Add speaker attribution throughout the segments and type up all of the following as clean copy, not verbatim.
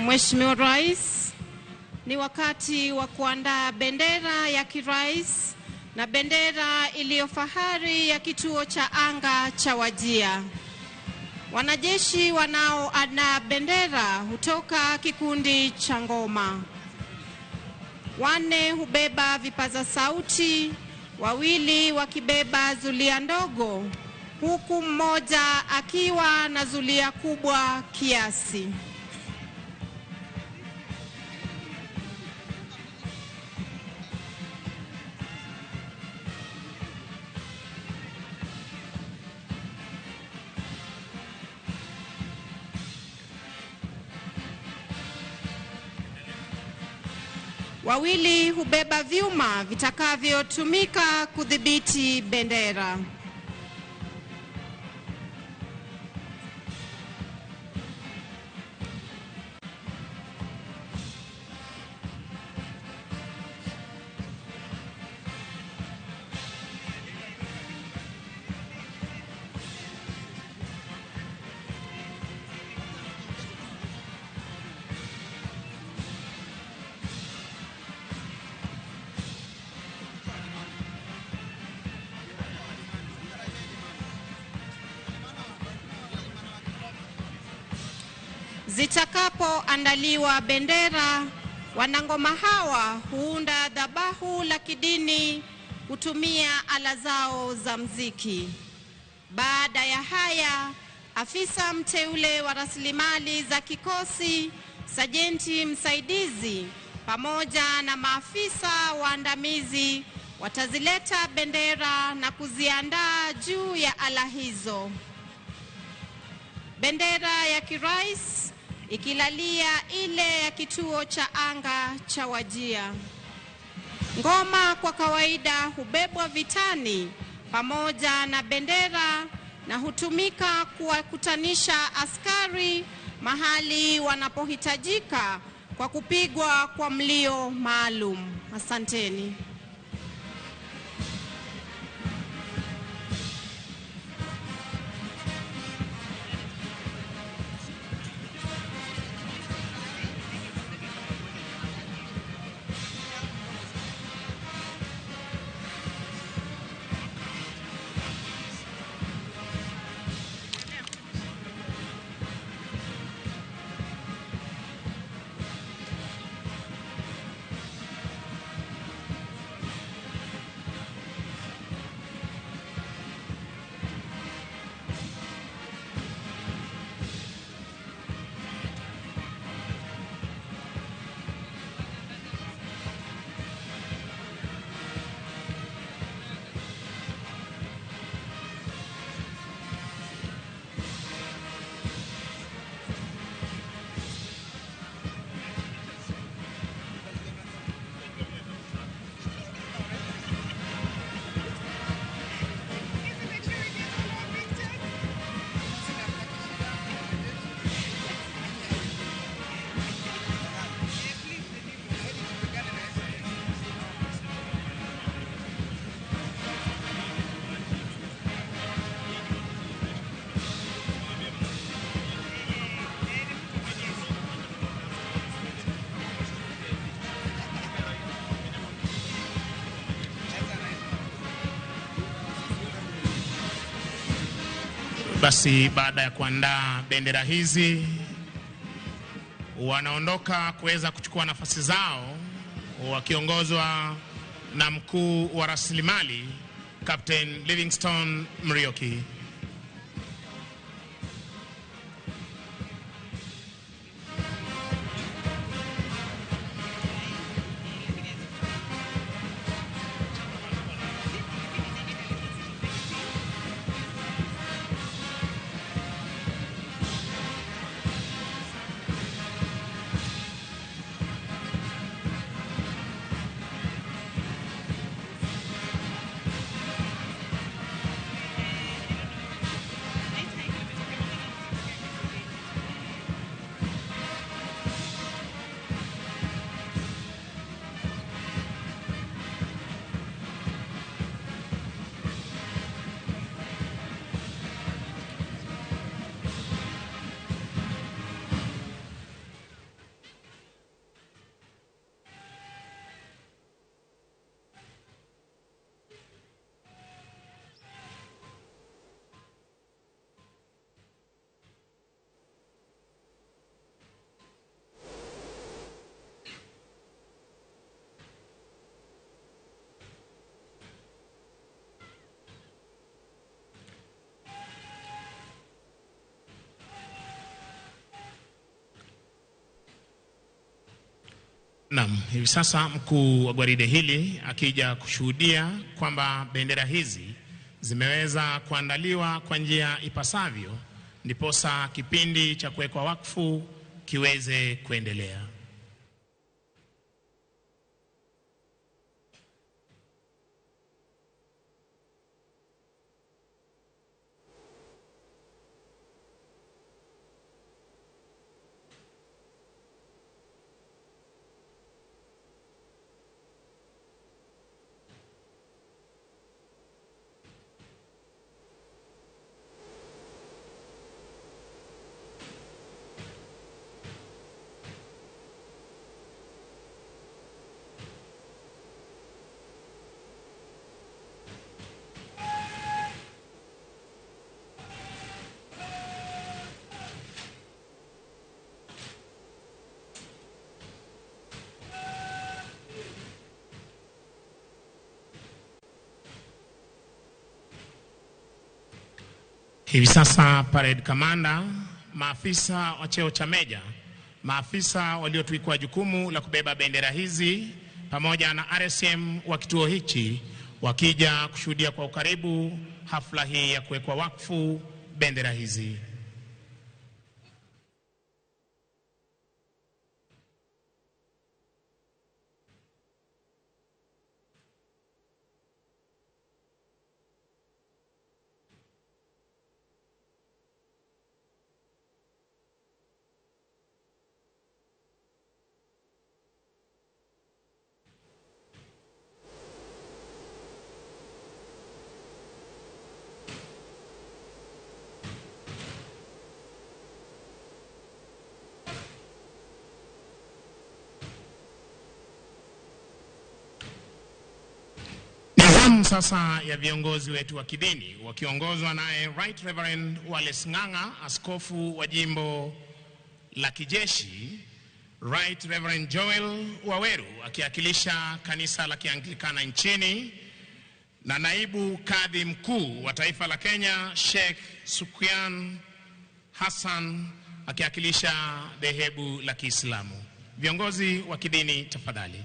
Speaker 1: Mheshimiwa Rais, ni wakati wa kuandaa bendera ya kirais na bendera iliyofahari ya kituo cha anga cha Wajir. Wanajeshi wanaoandaa bendera hutoka kikundi cha ngoma. 4 hubeba vipaza sauti, 2 wakibeba zulia ndogo, huku mmoja akiwa na zulia kubwa kiasi. Wawili hubeba vyuma vitakavyotumika kudhibiti bendera. Zitakapoandaliwa bendera, wanangoma hawa huunda dhabahu la kidini kutumia ala zao za mziki. Baada ya haya, afisa mteule wa rasilimali za kikosi, sajenti msaidizi, pamoja na maafisa waandamizi watazileta bendera na kuziandaa juu ya ala hizo. Bendera ya kirais ikilalia ile ya kituo cha anga cha Wajir. Ngoma kwa kawaida hubebwa vitani pamoja na bendera na hutumika kuwakutanisha askari mahali wanapohitajika kwa kupigwa kwa mlio maalum. Asanteni.
Speaker 2: Basi baada ya kuandaa bendera hizi, wanaondoka kuweza kuchukua nafasi zao wakiongozwa na mkuu wa rasilimali Captain Livingstone Muriuki. Naam, hivi sasa mkuu wa gwaride hili akija kushuhudia kwamba bendera hizi zimeweza kuandaliwa kwa njia ipasavyo, ndiposa kipindi cha kuwekwa wakfu kiweze kuendelea. Hivi sasa parade commander, maafisa wa cheo cha meja, maafisa waliotuikwa jukumu la kubeba bendera hizi pamoja na RSM wa kituo hichi wakija kushuhudia kwa ukaribu hafla hii ya kuwekwa wakfu bendera hizi. Sasa ya viongozi wetu wa kidini wakiongozwa naye Right Reverend Wallace Ng'ang'a, askofu wa jimbo la kijeshi, Right Reverend Joel Waweru akiwakilisha kanisa la Kianglikana nchini, na naibu kadhi mkuu wa taifa la Kenya Sheikh Sukyan Hassan akiwakilisha dhehebu la Kiislamu. Viongozi wa kidini tafadhali.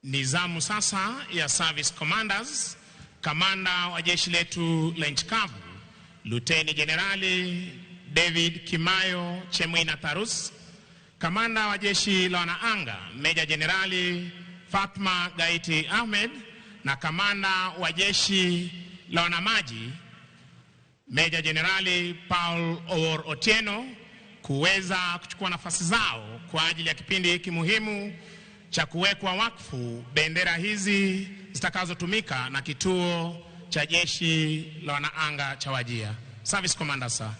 Speaker 2: Nizamu sasa ya service commanders, kamanda wa jeshi letu la nchi kavu Luteni Generali David Kimayo Chemwina Tarus, kamanda wa jeshi la wanaanga Meja Generali Fatma Gaiti Ahmed, na kamanda wa jeshi la wanamaji Meja Generali Paul Owor Otieno kuweza kuchukua nafasi zao kwa ajili ya kipindi hiki muhimu cha kuwekwa wakfu bendera hizi zitakazotumika na kituo cha jeshi la wanaanga cha Wajir. Service Commander sir.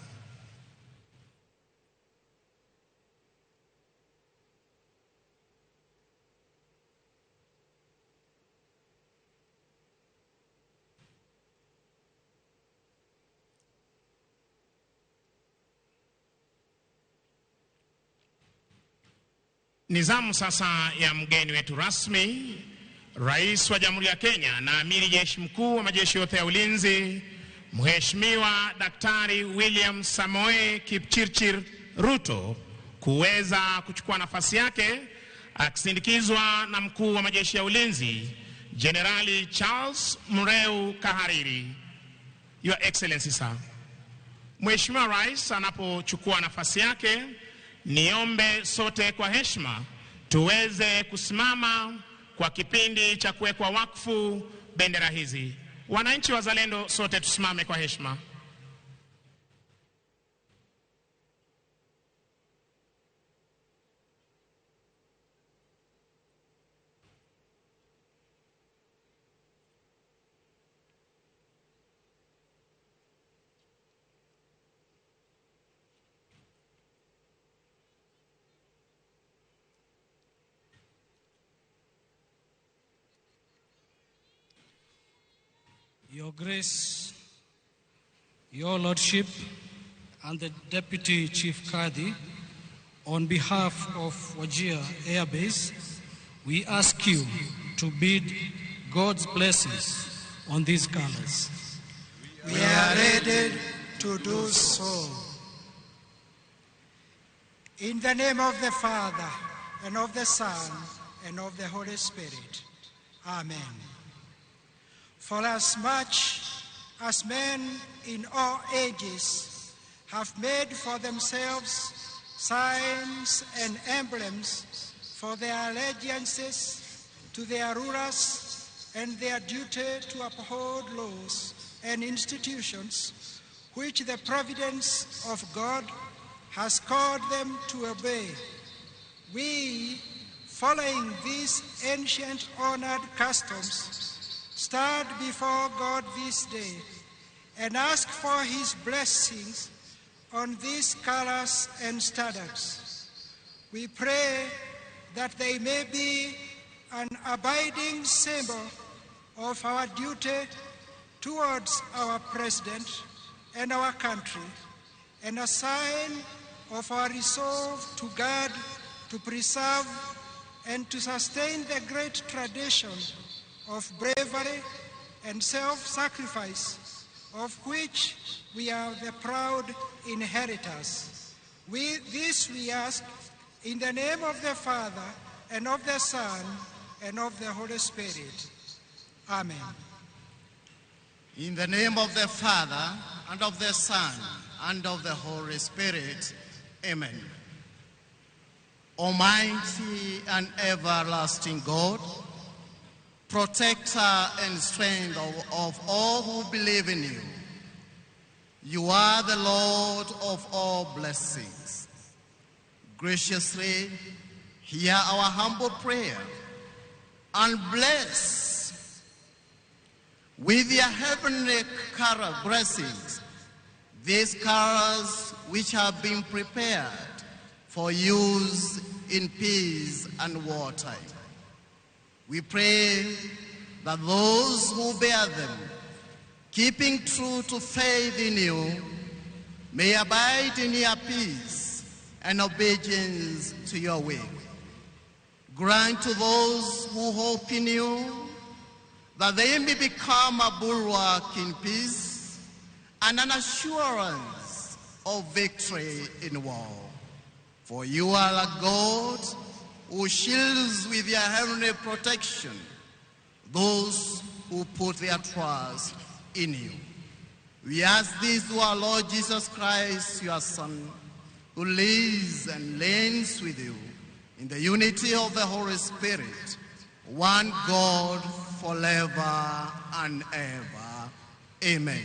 Speaker 2: Nizamu sasa ya mgeni wetu rasmi, Rais wa Jamhuri ya Kenya na Amiri Jeshi Mkuu wa majeshi yote ya ulinzi, Mheshimiwa Daktari William Samoei Kipchirchir Ruto kuweza kuchukua nafasi yake akisindikizwa na mkuu wa majeshi ya ulinzi Generali Charles Mureu Kahariri. Your Excellency sir. Mheshimiwa Rais anapochukua nafasi yake, niombe sote kwa heshima tuweze kusimama kwa kipindi cha kuwekwa wakfu bendera hizi. Wananchi wazalendo sote tusimame kwa heshima.
Speaker 3: Your Grace, Your Lordship, and the Deputy Chief Qadi, On behalf of Wajir Air Base, we ask you to bid God's blessings on these colors.
Speaker 4: We are ready to do so. In the name of the Father, and of the Son, and of the Holy Spirit. Amen. For as much as men in all ages have made for themselves signs and emblems for their allegiances to their rulers and their duty to uphold laws and institutions which the providence of God has called them to obey, we, following these ancient honored customs, stand before God this day and ask for his blessings on these colors and standards. We pray that they may be an abiding symbol of our duty towards our president and our country, and a sign of our resolve to guard, to preserve, and to sustain the great tradition of bravery and self-sacrifice of which we are the proud inheritors. This we ask in the name of the Father, and of the Son, and of the Holy Spirit. Amen.
Speaker 5: In the name of the Father, and of the Son, and of the Holy Spirit. Amen. Almighty and everlasting God, protector and strength of all who believe in you, you are the Lord of all blessings. Graciously hear our humble prayer and bless with your heavenly color blessings these colors which have been prepared for use in peace and wartime. We pray that those who bear them, keeping true to faith in you, may abide in your peace and obedience to your will. Grant to those who hope in you that they may become a bulwark in peace and an assurance of victory in war. For you are a God who shields with your heavenly protection those who put their trust in you. We ask this through our Lord Jesus Christ, your Son, who lives and reigns with you in the unity of the Holy Spirit, one God, forever and ever. Amen.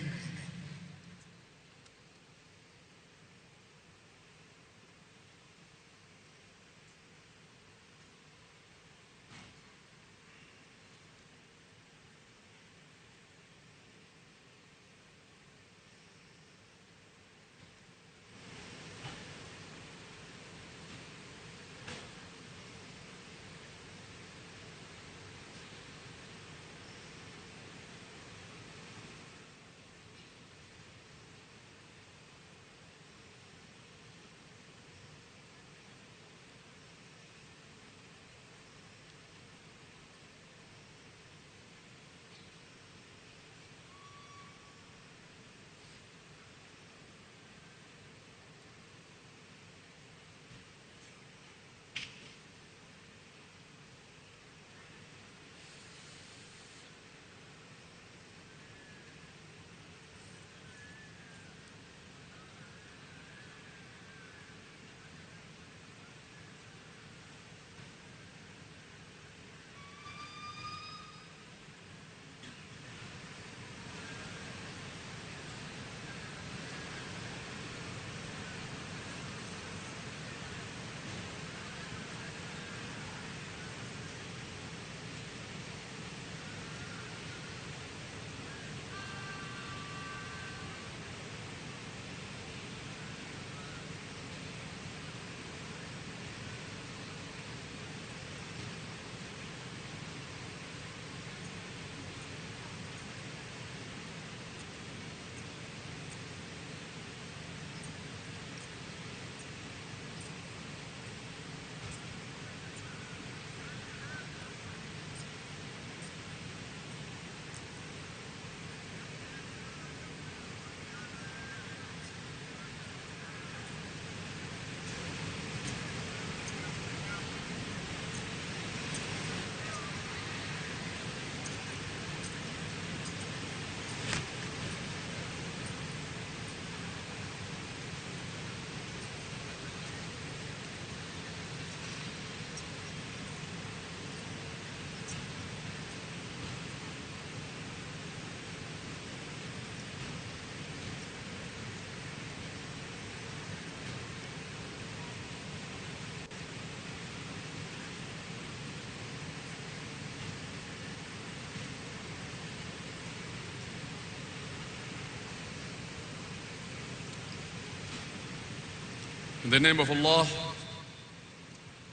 Speaker 6: In the name of Allah,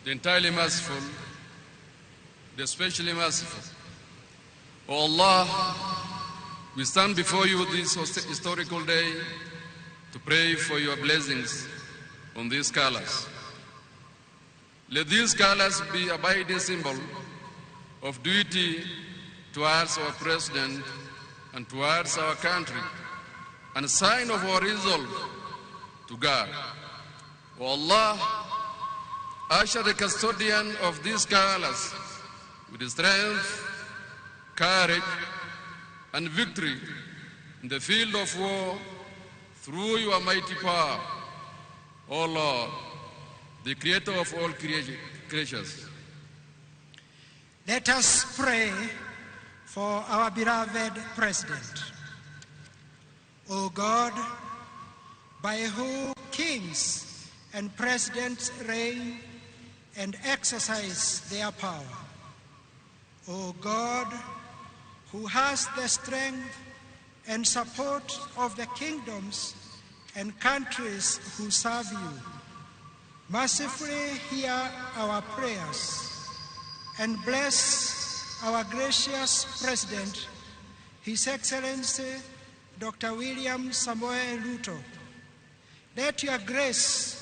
Speaker 6: the entirely merciful, the especially merciful. O Allah, we stand before you this historical day to pray for your blessings on these colors. Let these colors be a abiding symbol of duty towards our President and towards our country, and a sign of our resolve to God. O Allah, usher the custodian of these colors with strength, courage, and victory in the field of war through your mighty power. O Lord, the creator of all creatures.
Speaker 4: Let us pray for our beloved President. O God, by whom kings and presidents reign and exercise their power. O God, who has the strength and support of the kingdoms and countries who serve you, mercifully hear our prayers and bless our gracious President, His Excellency Dr. William Samoei Ruto. Let your grace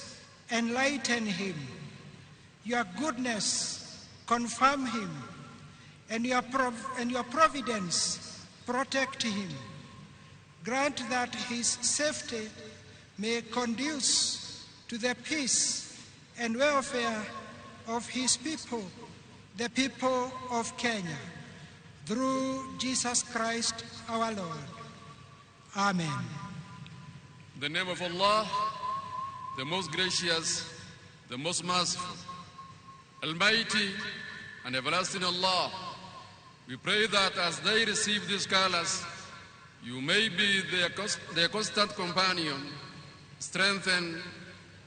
Speaker 4: enlighten him, your goodness confirm him, and your providence protect him. Grant that his safety may conduce to the peace and welfare of his people, the people of Kenya, through Jesus Christ our Lord. Amen.
Speaker 6: In the name of Allah, the most gracious, the most merciful, Almighty and everlasting Allah, we pray that as they receive these colors, you may be their constant companion, strengthen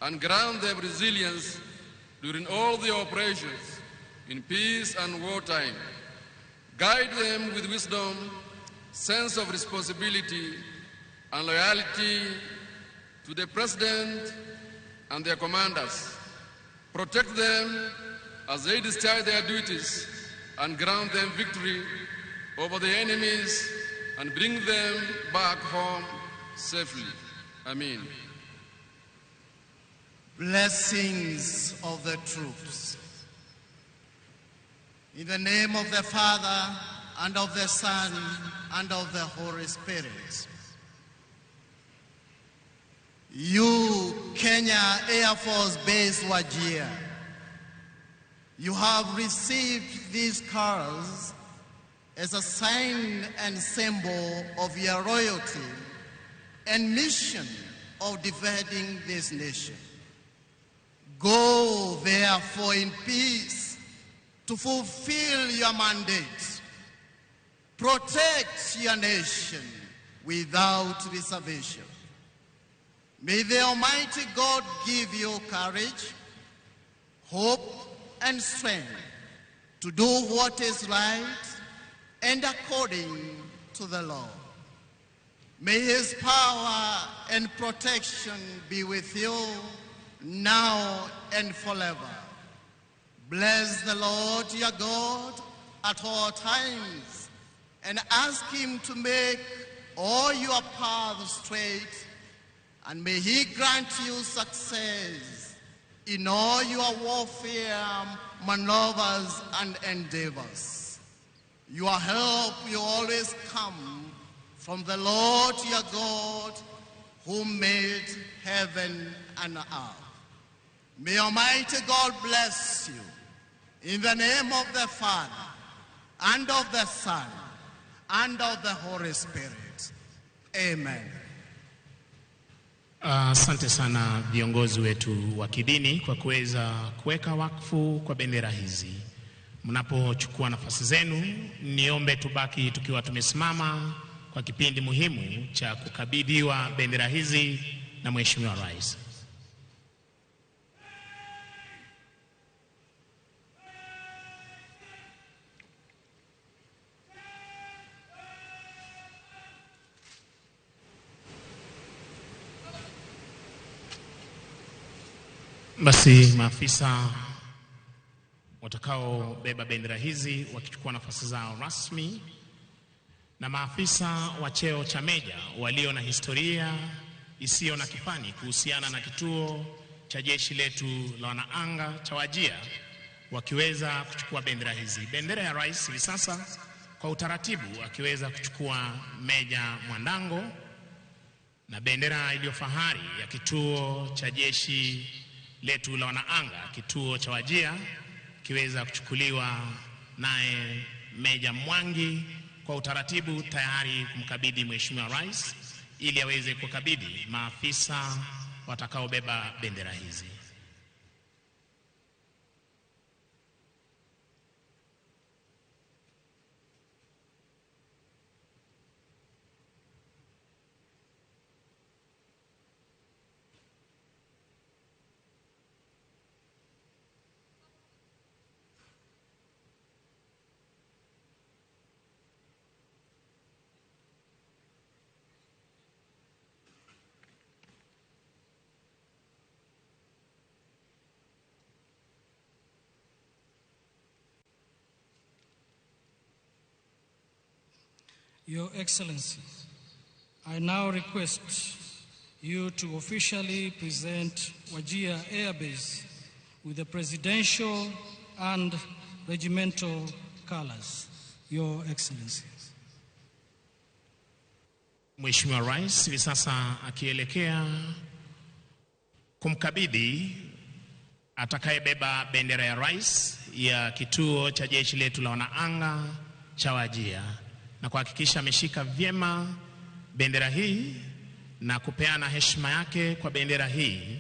Speaker 6: and grant them resilience during all their operations in peace and wartime. Guide them with wisdom, sense of responsibility, and loyalty to the President and their commanders. Protect them as they discharge their duties and grant them victory over the enemies and bring them back home safely. Amen.
Speaker 5: Blessings of the troops. In the name of the Father, and of the Son, and of the Holy Spirit. You, Kenya Air Force Base Wajir, you have received these colors as a sign and symbol of your royalty and mission of defending this nation. Go, therefore, in peace to fulfill your mandate. Protect your nation without reservation. May the Almighty God give you courage, hope, and strength to do what is right and according to the law. May His power and protection be with you now and forever. Bless the Lord your God at all times, and ask Him to make all your paths straight, and may He grant you success in all your warfare, maneuvers, and endeavors. Your help will always come from the Lord your God, who made heaven and earth. May Almighty God bless you in the name of the Father, and of the Son, and of the Holy Spirit. Amen.
Speaker 2: Asante sana viongozi wetu wa kidini kwa kuweza kuweka wakfu kwa bendera hizi. Mnapochukua nafasi zenu, niombe tubaki tukiwa tumesimama kwa kipindi muhimu cha kukabidhiwa bendera hizi na Mheshimiwa Rais. Basi maafisa watakaobeba bendera hizi wakichukua nafasi zao rasmi, na maafisa wa cheo cha meja walio na historia isiyo na kifani kuhusiana na kituo cha jeshi letu la wanaanga cha Wajir wakiweza kuchukua bendera hizi. Bendera ya rais hivi sasa kwa utaratibu akiweza kuchukua Meja Mwandango, na bendera iliyo fahari ya kituo cha jeshi letu la wanaanga kituo cha Wajir kiweza kuchukuliwa naye Meja Mwangi kwa utaratibu, tayari kumkabidhi Mheshimiwa Rais ili aweze kukabidhi maafisa watakaobeba bendera hizi.
Speaker 3: Your Excellency, I now request you to officially present Wajir Air Base with the presidential and regimental colors. Your Excellency.
Speaker 2: Mheshimiwa Rais hivi sasa akielekea kumkabidhi atakayebeba bendera ya rais ya kituo cha jeshi letu la wanaanga cha Wajir, na kuhakikisha ameshika vyema bendera hii na kupeana heshima yake kwa bendera hii,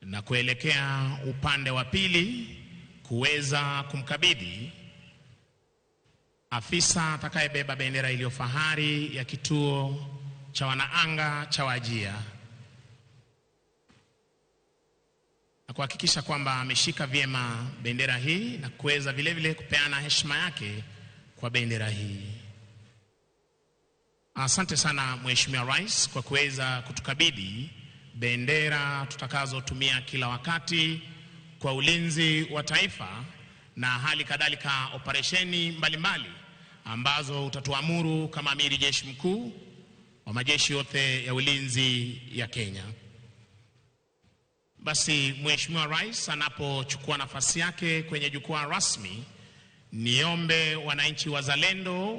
Speaker 2: na kuelekea upande wa pili kuweza kumkabidhi afisa atakayebeba bendera iliyo fahari ya kituo cha wanaanga cha Wajir, na kuhakikisha kwamba ameshika vyema bendera hii na kuweza vile vile kupeana heshima yake kwa bendera hii. Asante sana Mheshimiwa Rais kwa kuweza kutukabidhi bendera tutakazotumia kila wakati kwa ulinzi wa taifa na hali kadhalika operesheni mbalimbali ambazo utatuamuru kama Amiri Jeshi Mkuu wa majeshi yote ya ulinzi ya Kenya. Basi Mheshimiwa Rais anapochukua nafasi yake kwenye jukwaa rasmi, niombe wananchi wazalendo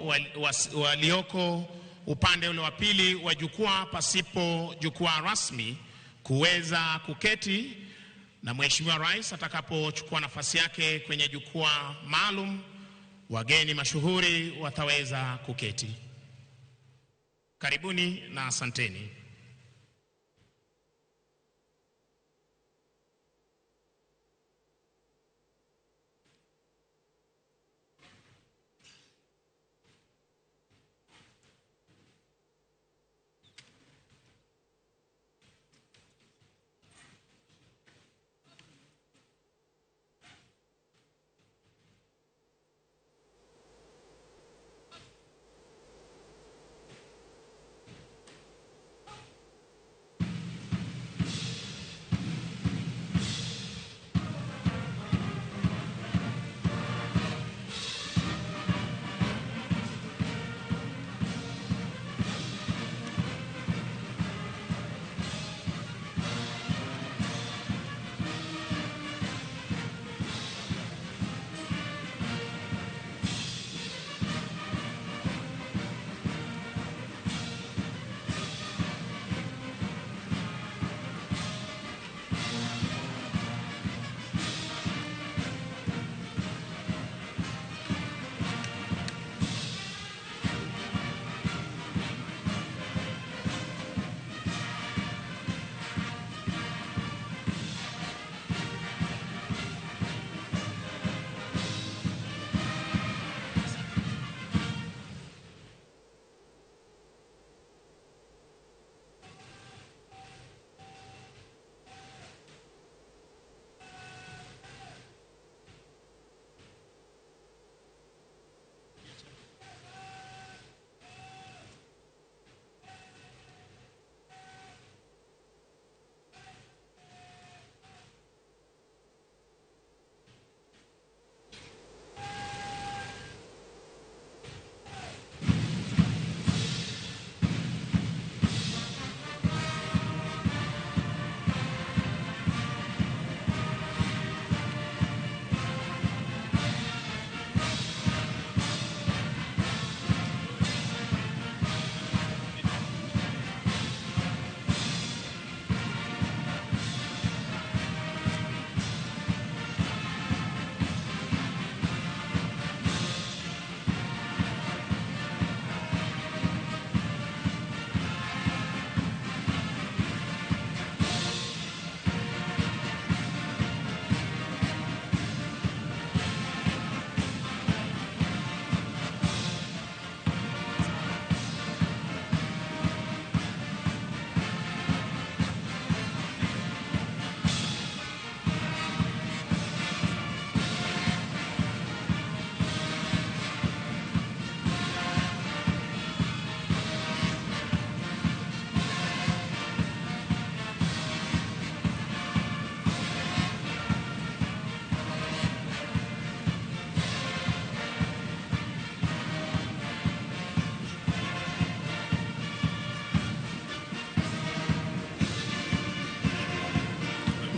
Speaker 2: walioko upande ule wa pili wa jukwaa pasipo jukwaa rasmi kuweza kuketi, na Mheshimiwa Rais atakapochukua nafasi yake kwenye jukwaa maalum, wageni mashuhuri wataweza kuketi. Karibuni na asanteni.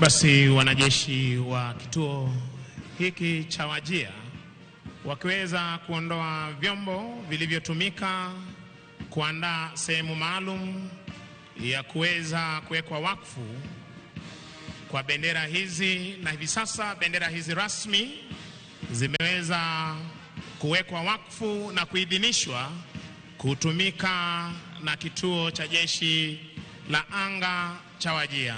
Speaker 2: Basi wanajeshi wa kituo hiki cha Wajir wakiweza kuondoa vyombo vilivyotumika kuandaa sehemu maalum ya kuweza kuwekwa wakfu kwa bendera hizi, na hivi sasa bendera hizi rasmi zimeweza kuwekwa wakfu na kuidhinishwa kutumika na kituo cha jeshi la anga cha Wajir.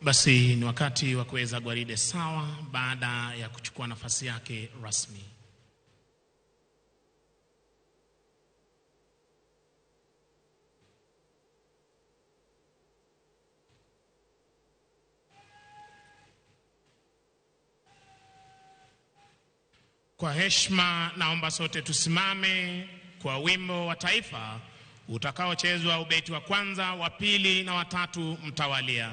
Speaker 2: Basi ni wakati wa kuweza gwaride sawa baada ya kuchukua nafasi yake rasmi. Kwa heshima naomba sote tusimame kwa wimbo wa taifa utakaochezwa ubeti wa kwanza, wa pili na wa tatu mtawalia.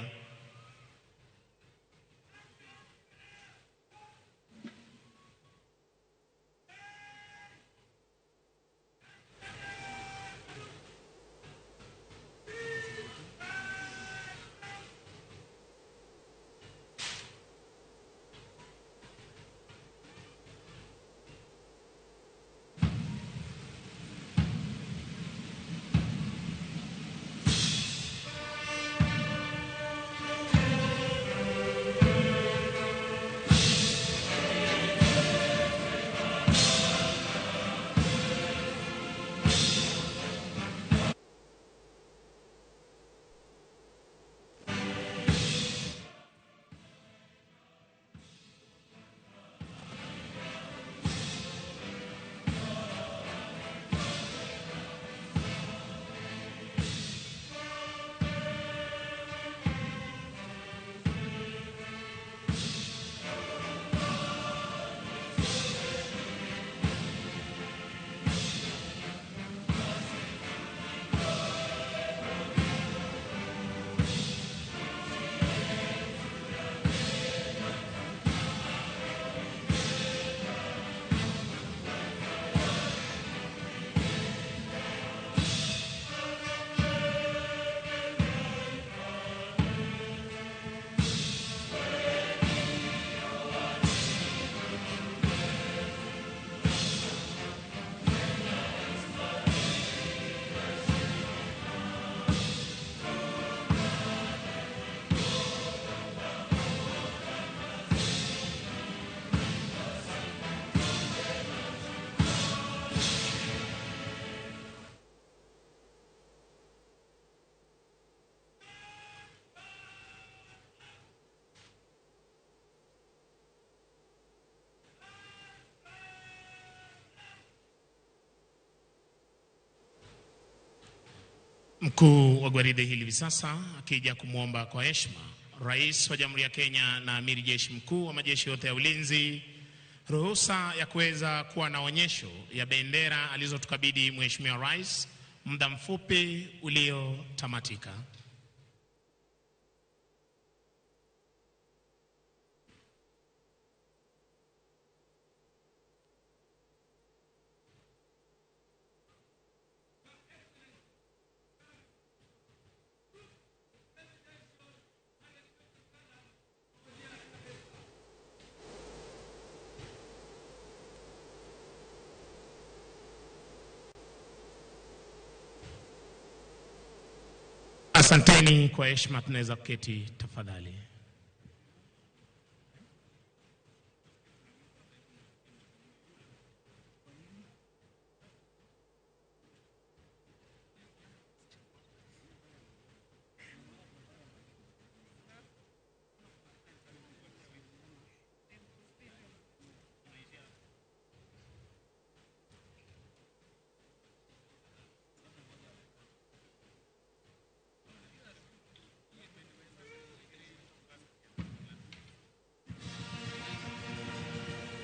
Speaker 2: Mkuu wa gwaride hili hivi sasa akija kumwomba kwa heshima Rais wa Jamhuri ya Kenya na Amiri Jeshi Mkuu wa majeshi yote ya ulinzi ruhusa ya kuweza kuwa na onyesho ya bendera alizotukabidhi Mheshimiwa Rais muda mfupi uliotamatika. Asanteni kwa heshima, tunaweza kuketi tafadhali.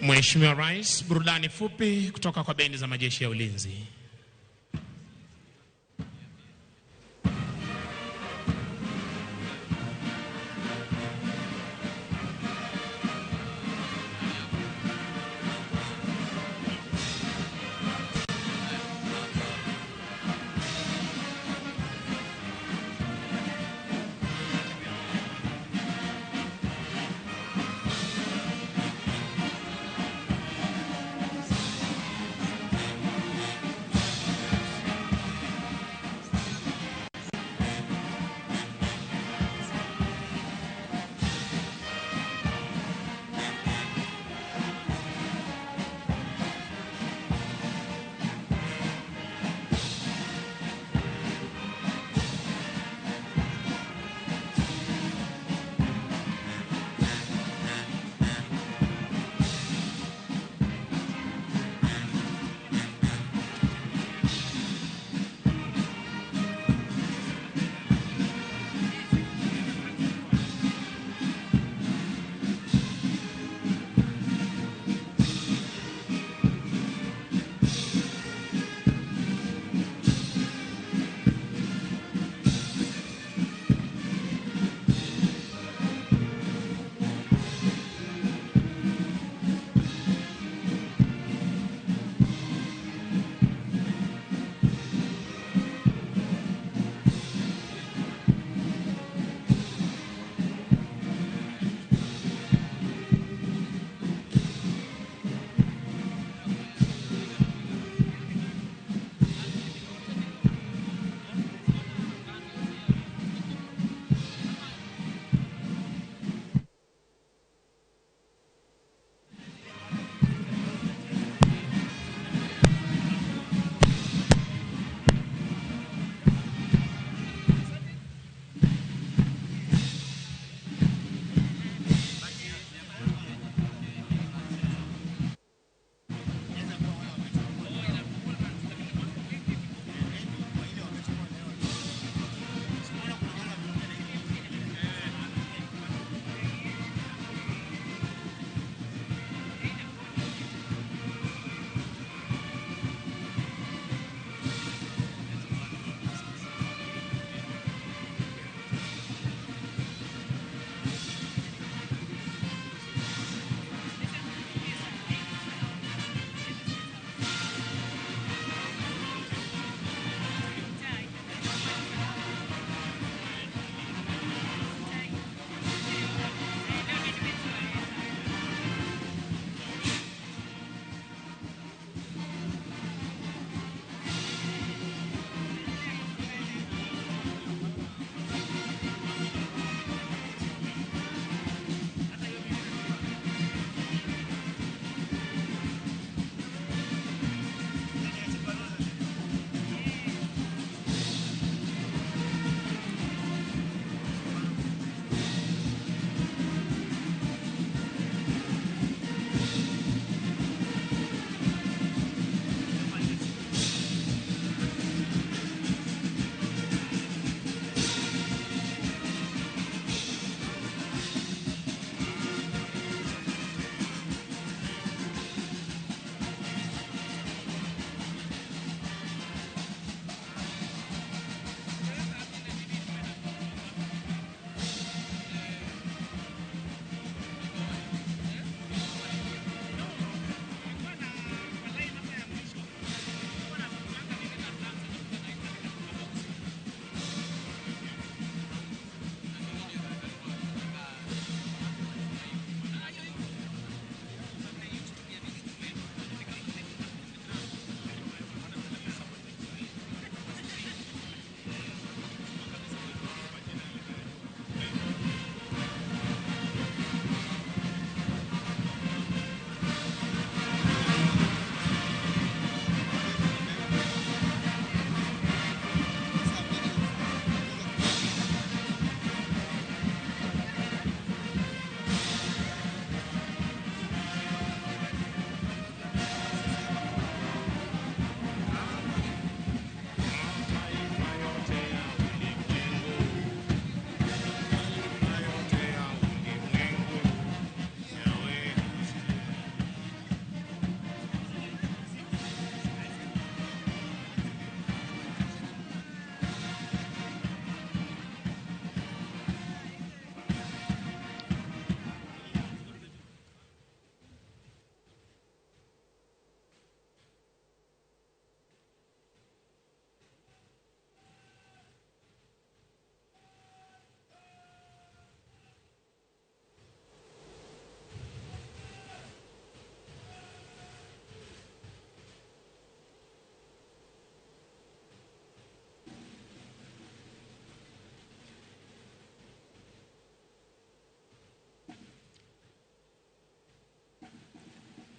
Speaker 2: Mheshimiwa Rais, burudani fupi kutoka kwa bendi za majeshi ya ulinzi.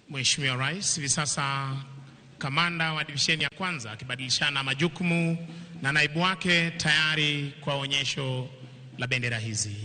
Speaker 2: Mheshimiwa Rais, hivi sasa kamanda wa divisheni ya kwanza akibadilishana majukumu na naibu wake tayari kwa onyesho la bendera hizi.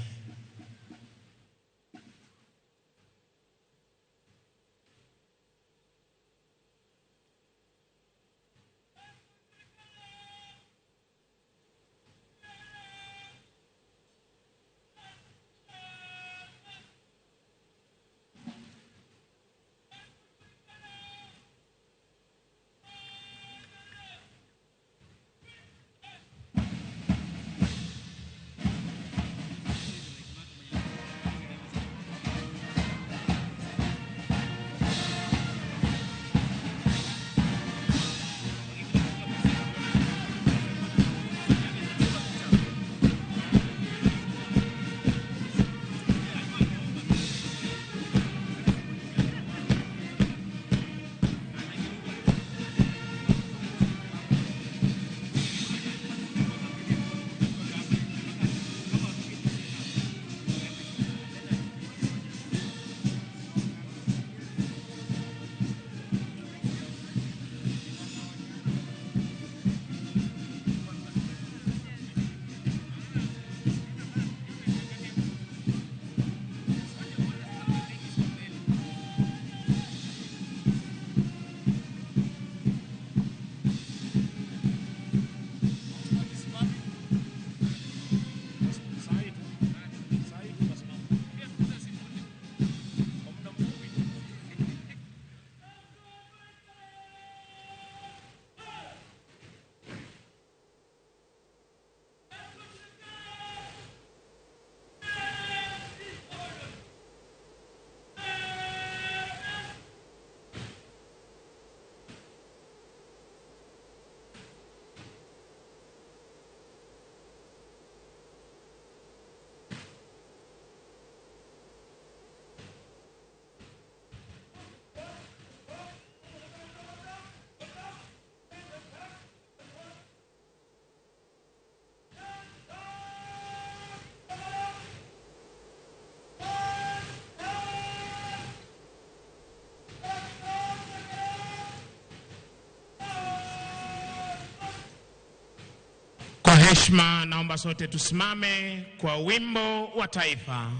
Speaker 2: Kwa heshima naomba sote tusimame kwa wimbo wa taifa.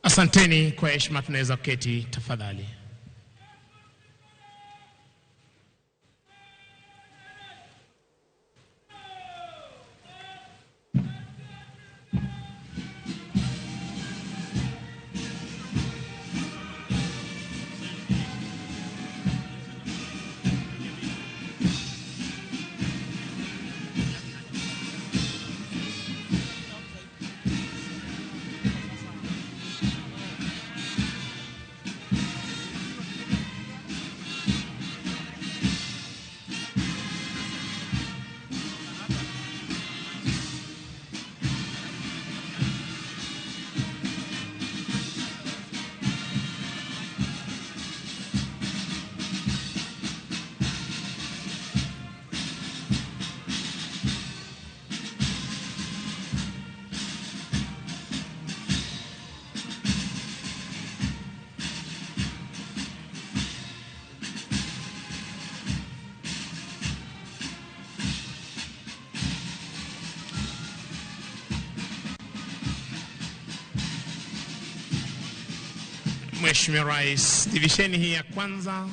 Speaker 2: Asanteni. Kwa heshima tunaweza kuketi tafadhali. Mheshimiwa Rais. Divisheni hii ya kwanza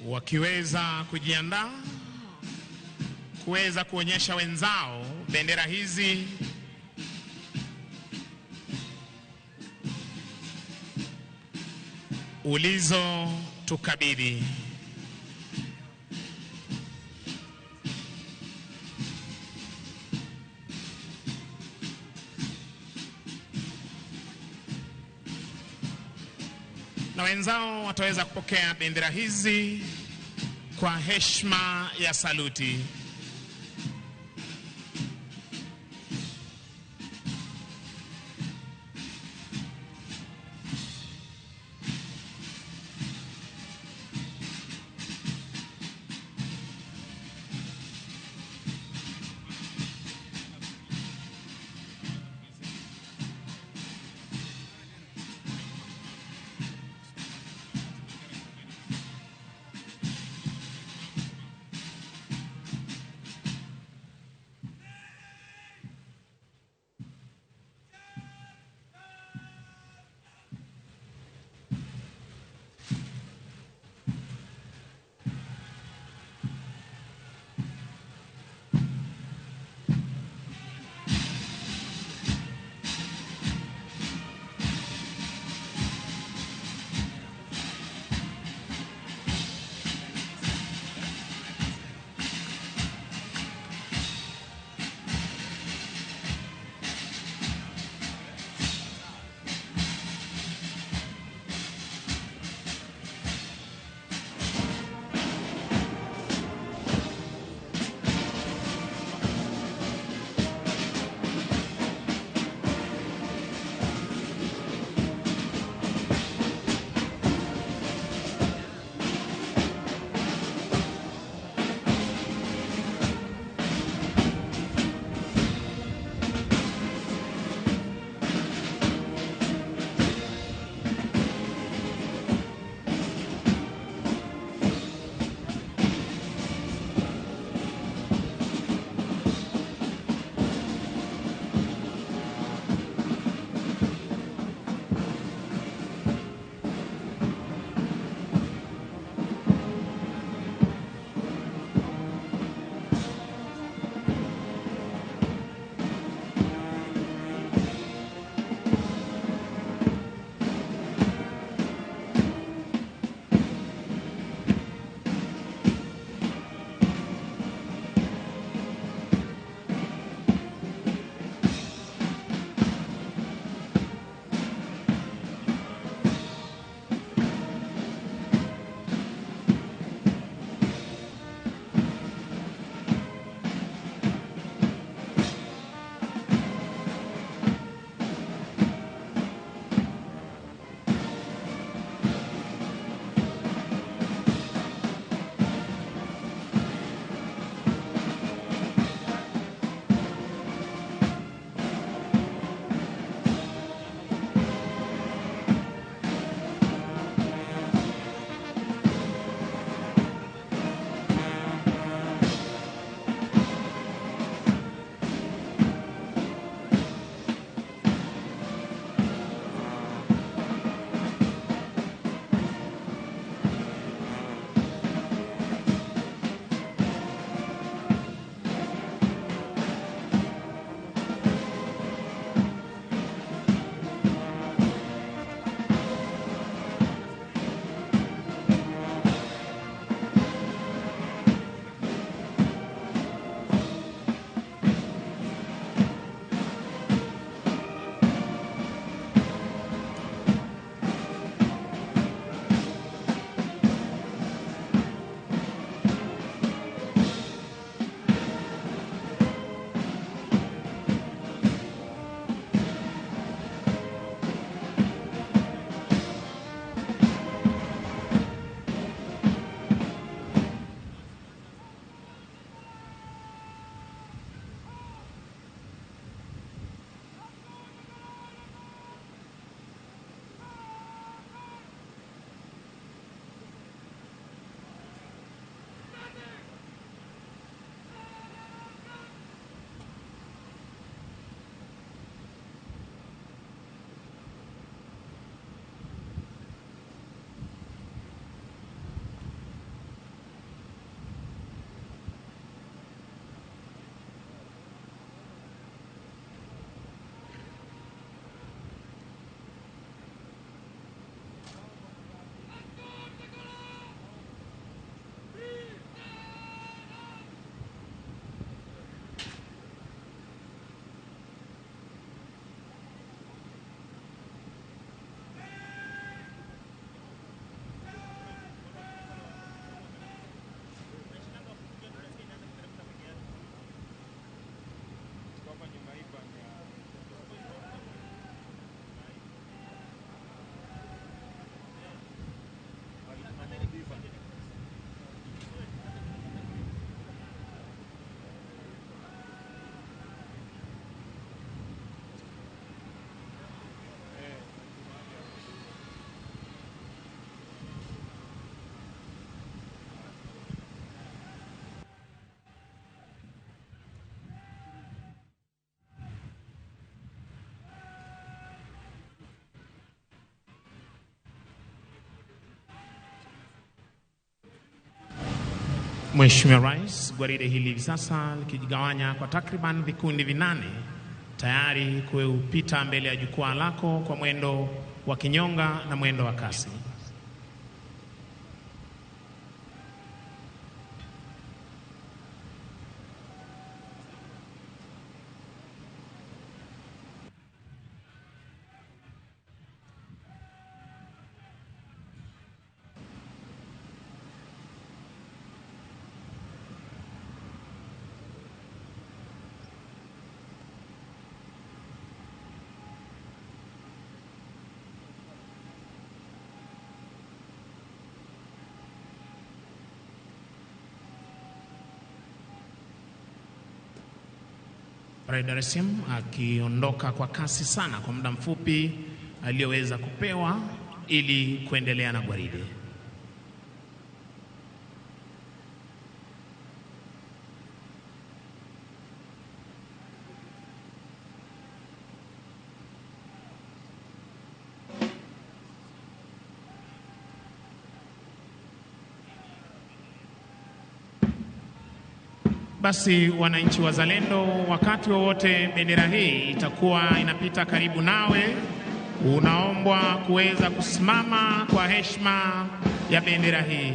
Speaker 2: wakiweza kujiandaa kuweza kuonyesha wenzao bendera hizi ulizo tukabidhi. Na wenzao wataweza kupokea bendera hizi kwa heshima ya saluti. Mheshimiwa Rais, gwaride hili hivi sasa likijigawanya kwa takriban vikundi 8 tayari kupita mbele ya jukwaa lako kwa mwendo wa kinyonga na mwendo wa kasi. Dar es Salaam akiondoka kwa kasi sana kwa muda mfupi aliyoweza kupewa ili kuendelea na gwaride. Basi wananchi wazalendo, wakati wowote bendera hii itakuwa inapita karibu nawe, unaombwa kuweza kusimama kwa heshima ya bendera hii.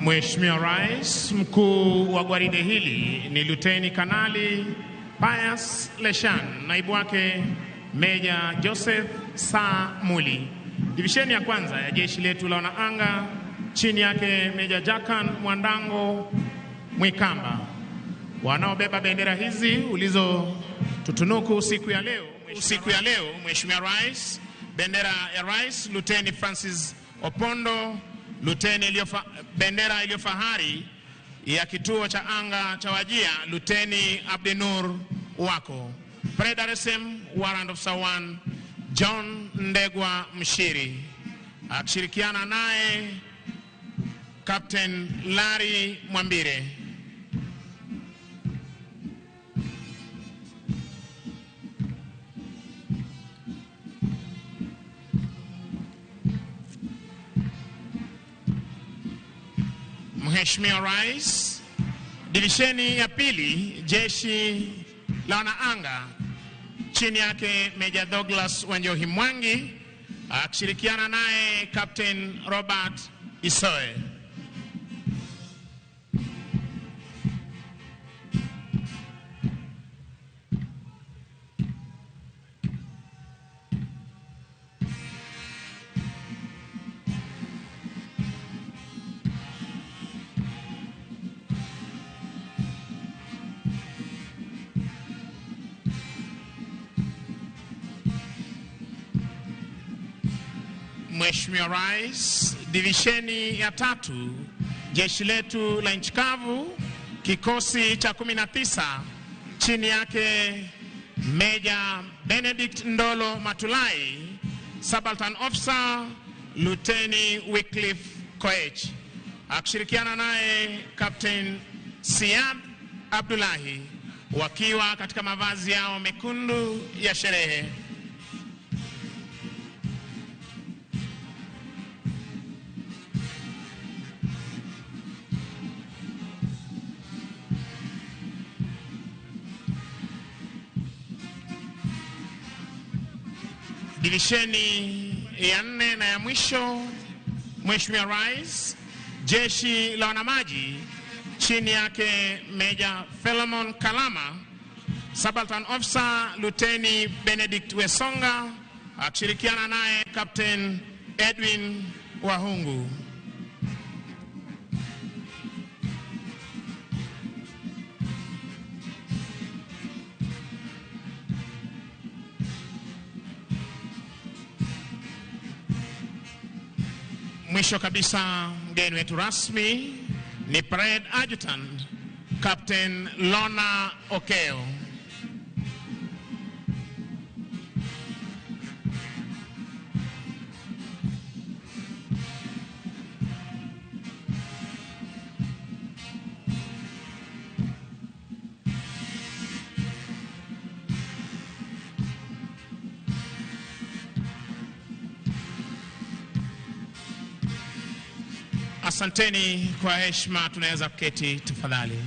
Speaker 2: Mheshimiwa Rais, mkuu wa gwaride hili ni Luteni Kanali Pius Leshan, naibu wake Meja Joseph Samuli. Divisheni ya kwanza ya jeshi letu la wanaanga chini yake Meja Jakan Mwandango Mwikamba. Wanaobeba bendera hizi ulizotutunuku siku ya leo, Mheshimiwa Rais, bendera ya Rais Luteni Francis Opondo, bendera iliyofahari ya kituo cha anga cha Wajia Luteni Abdinur Wako. Dar es Salaam Warrant Officer 1 John Ndegwa Mshiri akishirikiana naye Captain Larry Mwambire. Mheshimiwa Rais, divisheni ya pili, jeshi la wanaanga, chini yake Meja Douglas Wanjohi Mwangi, akishirikiana naye Captain Robert Isoe. Mheshimiwa Rais, divisheni ya tatu, jeshi letu la nchi kavu, kikosi cha 19, chini yake Meja Benedict Ndolo Matulai, Subaltern Officer Luteni Wycliffe Koech, akishirikiana naye Captain Siad Abdullahi, wakiwa katika mavazi yao mekundu ya sherehe. Divisheni ya 4 na ya mwisho, Mheshimiwa Rais, jeshi la wanamaji, chini yake Meja Philemon Kalama, Subaltern Officer Luteni Benedict Wesonga, akishirikiana naye Captain Edwin Wahungu. Mwisho kabisa, mgeni wetu rasmi ni Parade Adjutant Captain Lona Okeo. Asanteni kwa heshima, tunaweza kuketi tafadhali.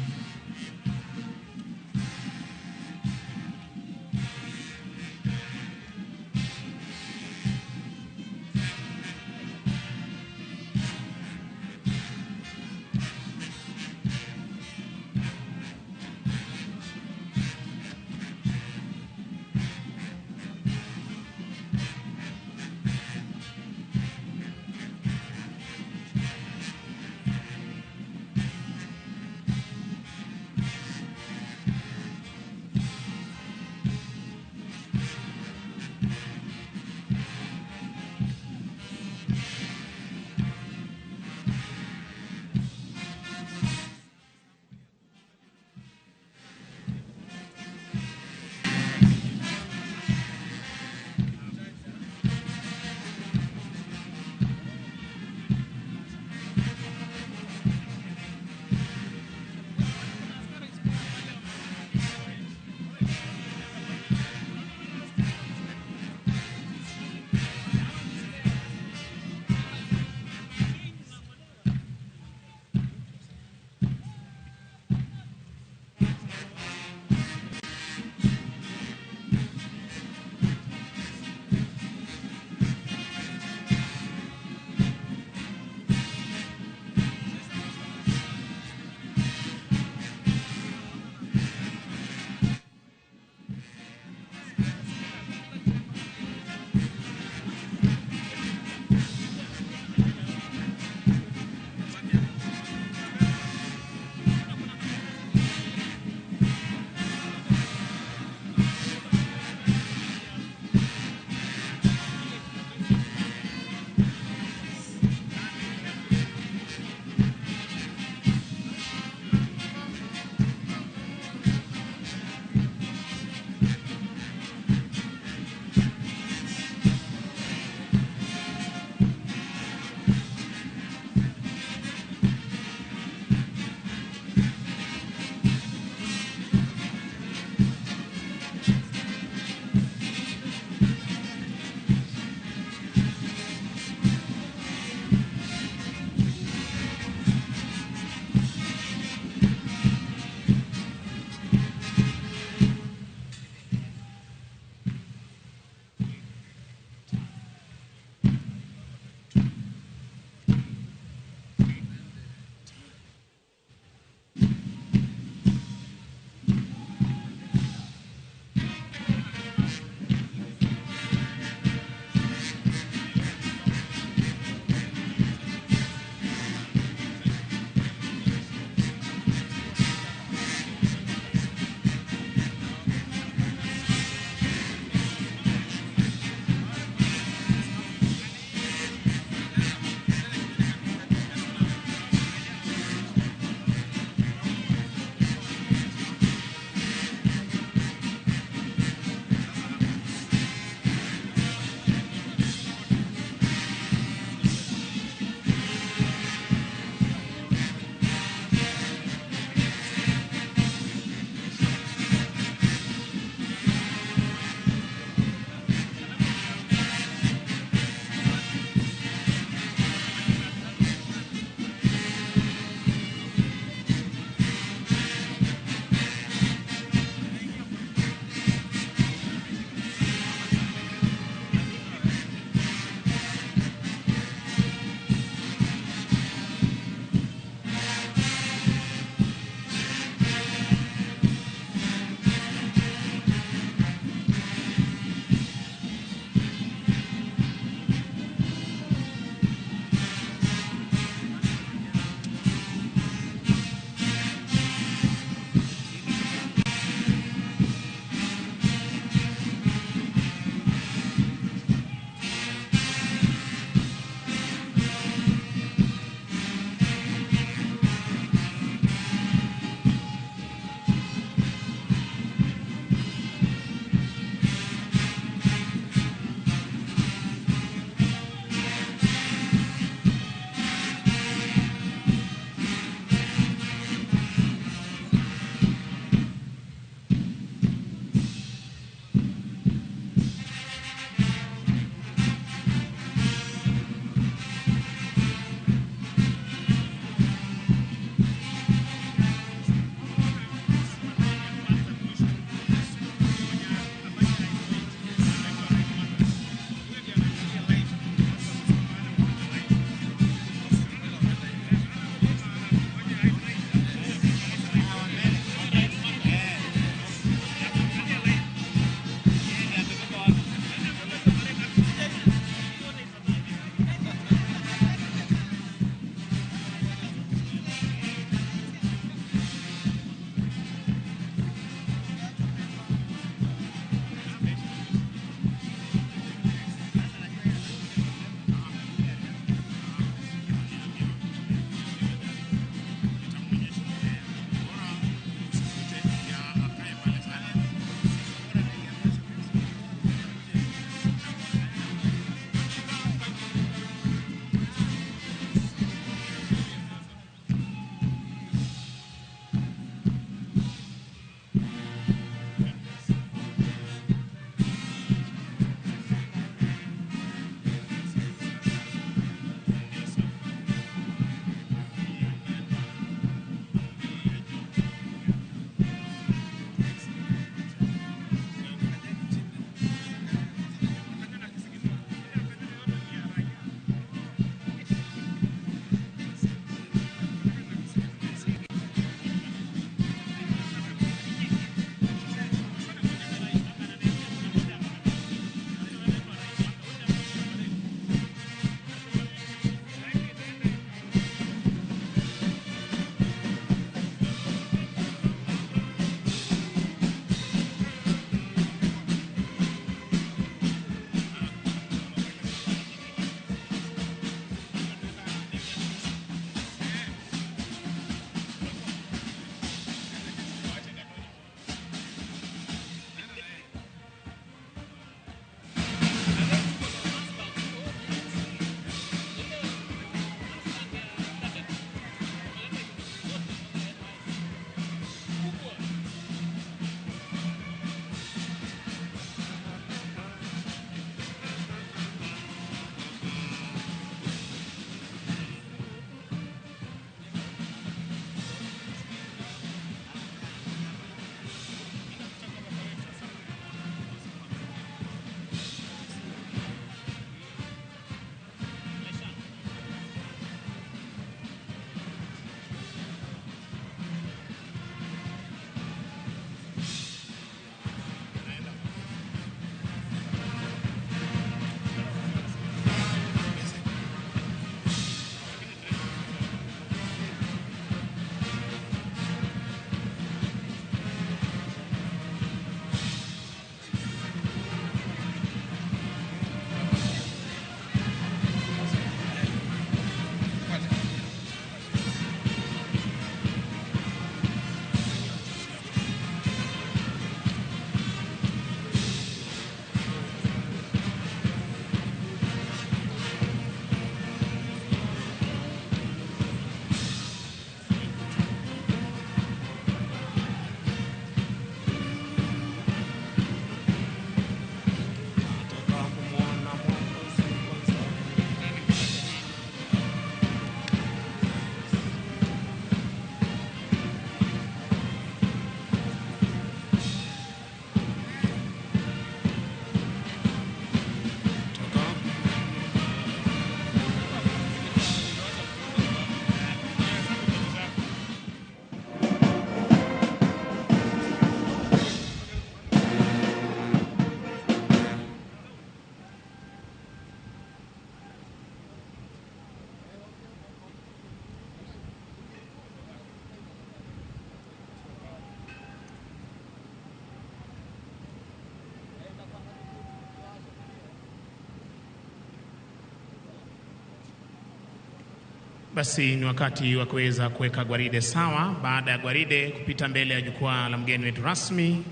Speaker 2: Basi ni wakati wa kuweza kuweka gwaride sawa. Baada ya gwaride kupita mbele ya jukwaa la mgeni wetu rasmi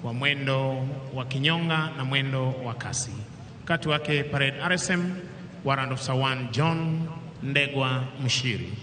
Speaker 2: kwa mwendo wa kinyonga na mwendo wa kasi. Wakati wake parade RSM Warrant Officer 1 John Ndegwa Mshiri.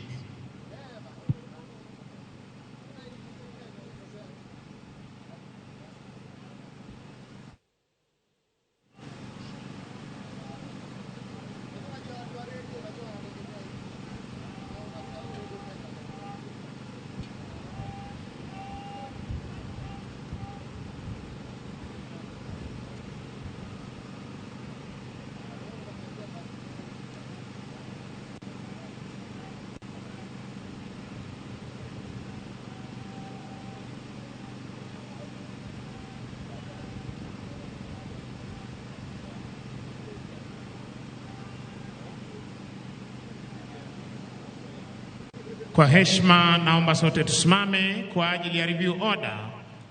Speaker 2: Kwa heshima naomba sote tusimame kwa ajili ya review order.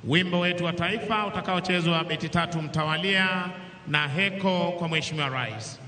Speaker 2: Wimbo wetu wa taifa utakaochezwa beti 3 mtawalia na heko kwa Mheshimiwa Rais.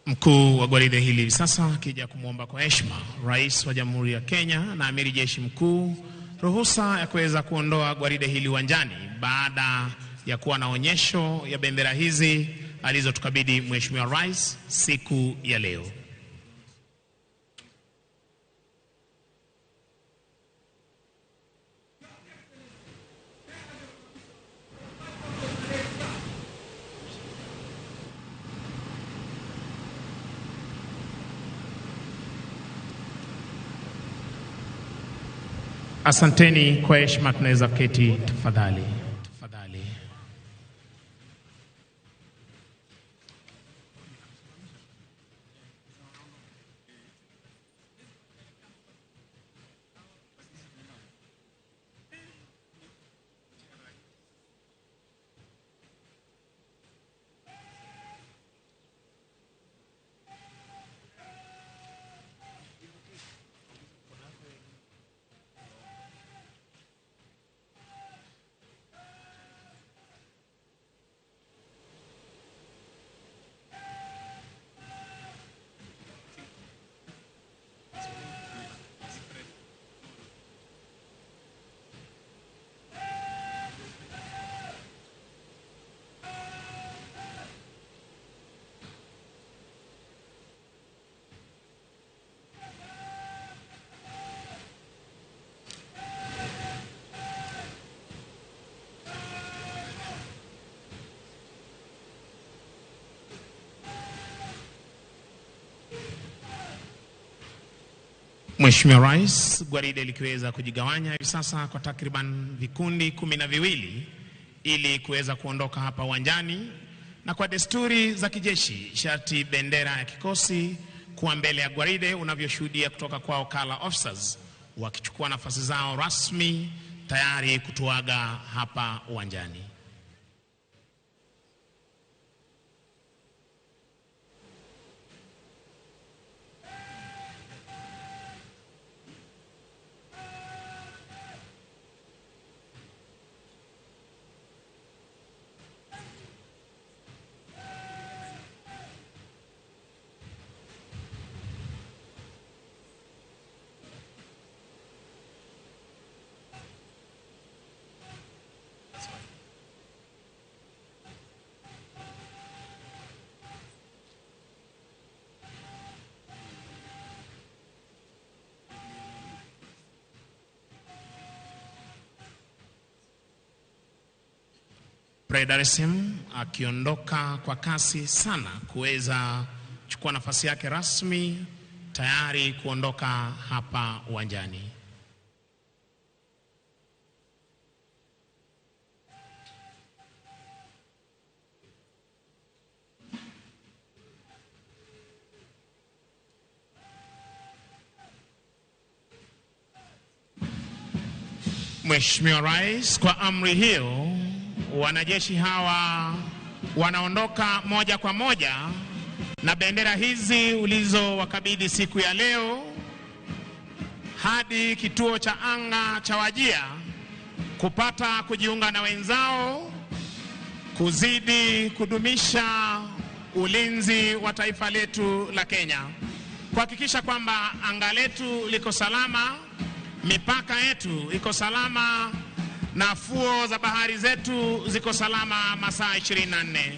Speaker 2: Mkuu wa gwaride hili sasa akija kumwomba kwa heshima Rais wa Jamhuri ya Kenya na Amiri Jeshi Mkuu ruhusa ya kuweza kuondoa gwaride hili uwanjani baada ya kuwa na onyesho ya bendera hizi alizotukabidhi Mheshimiwa Rais siku ya leo. Asanteni kwa heshima, tunaweza keti tafadhali. Mheshimiwa Rais, gwaride likiweza kujigawanya hivi sasa kwa takriban vikundi 12 ili kuweza kuondoka hapa uwanjani, na kwa desturi za kijeshi sharti bendera ya kikosi kuwa mbele ya gwaride unavyoshuhudia kutoka kwa color officers wakichukua nafasi zao rasmi tayari kutuaga hapa uwanjani. Predaresim akiondoka kwa kasi sana kuweza kuchukua nafasi yake rasmi tayari kuondoka hapa uwanjani. Mheshimiwa Rais, kwa amri hiyo wanajeshi hawa wanaondoka moja kwa moja na bendera hizi ulizowakabidhi siku ya leo hadi kituo cha anga cha Wajir kupata kujiunga na wenzao kuzidi kudumisha ulinzi wa taifa letu la Kenya, kuhakikisha kwamba anga letu liko salama, mipaka yetu iko salama na fuo za bahari zetu ziko salama masaa 24.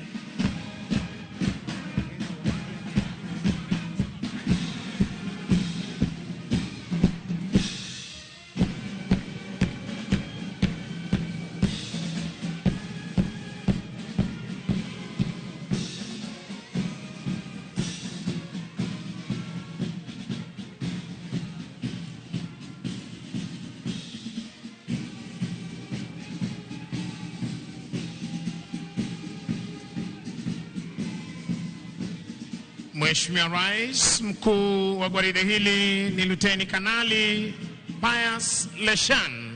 Speaker 2: Mheshimiwa Rais, mkuu wa gwaride hili ni Luteni Kanali Pius Leshan,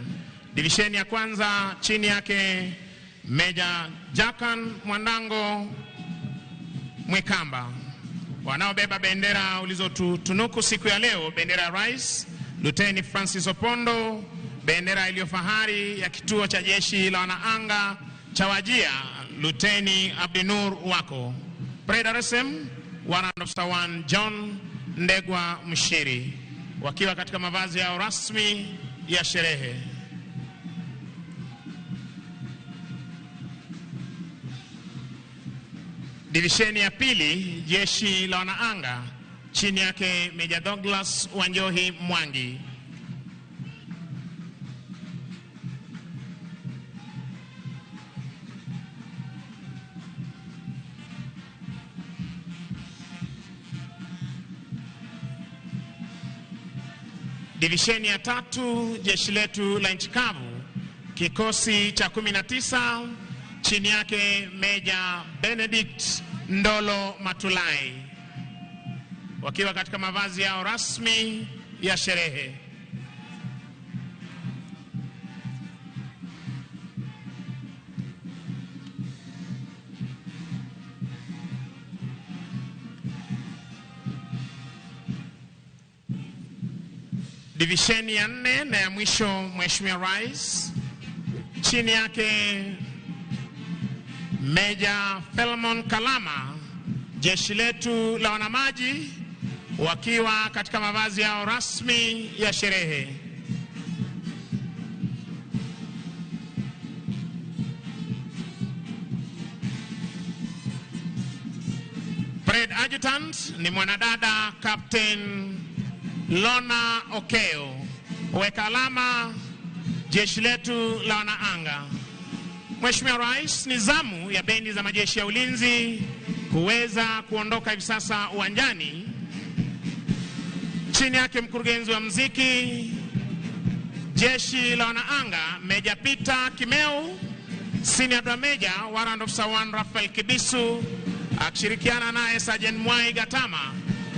Speaker 2: divisheni ya kwanza, chini yake Meja Jakan Mwandango Mwekamba. Wanaobeba bendera ulizotunuku siku ya leo, bendera ya Rais Luteni Francis Opondo, bendera iliyofahari ya kituo cha jeshi la wanaanga cha Wajir Luteni Abdinur Wako. Predaresem Warrant Officer 1 John Ndegwa Mshiri, wakiwa katika mavazi yao rasmi ya sherehe. Divisheni ya pili, jeshi la wanaanga, chini yake Meja Douglas Wanjohi Mwangi. Divisheni ya tatu, jeshi letu la nchi kavu, kikosi cha 19, chini yake Meja Benedict Ndolo Matulai, wakiwa katika mavazi yao rasmi ya sherehe. Divisheni ya 4 na ya mwisho, Mheshimiwa Rais, chini yake Meja Felmon Kalama, jeshi letu la wanamaji, wakiwa katika mavazi yao rasmi ya sherehe. Parade Adjutant ni mwanadada Captain Lona Okeo, weka alama jeshi letu la wanaanga. Mheshimiwa Rais, ni zamu ya bendi za majeshi ya ulinzi kuweza kuondoka hivi sasa uwanjani chini chini yake mkurugenzi wa muziki Jeshi la Wanaanga Meja Peter Kimeu, Senior Drum Major Warrant Officer 1 Rafael Kibisu, akishirikiana naye Sergeant Mwai Gatama